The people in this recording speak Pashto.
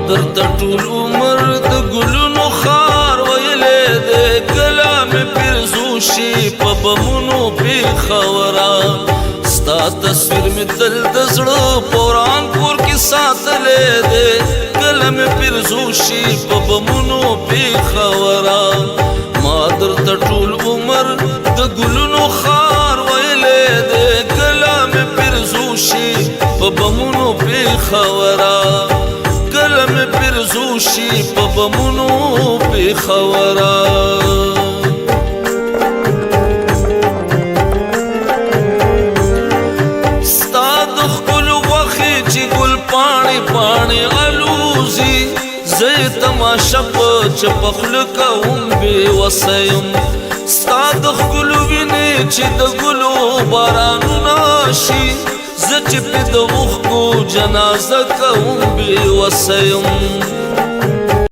درته ټول عمر د ګلونو خار ویلې دی کله مې پیرزو شي په بمونو پېښوره ستا تصویر مې تل د زړه پوران پور کې ساتلی دی کله مې پیرزو شي په بمونو پېښوره ما درته ټول عمر د ګلونو خار ویلې دی کله مې پیرزو شي په بمونو پېښوره کله مې پیرزو شي په بمونو پېښوره ستا د ښکلو غوښې چې ګل پاڼې پاڼې الوزي زه یې تماشه په چپه خوله کوم بېوسه یم ستا د ښکلو وینې چې د ګلو بارانونه شي زه چې پې د اوښکو جنازه کوم بېوسه یم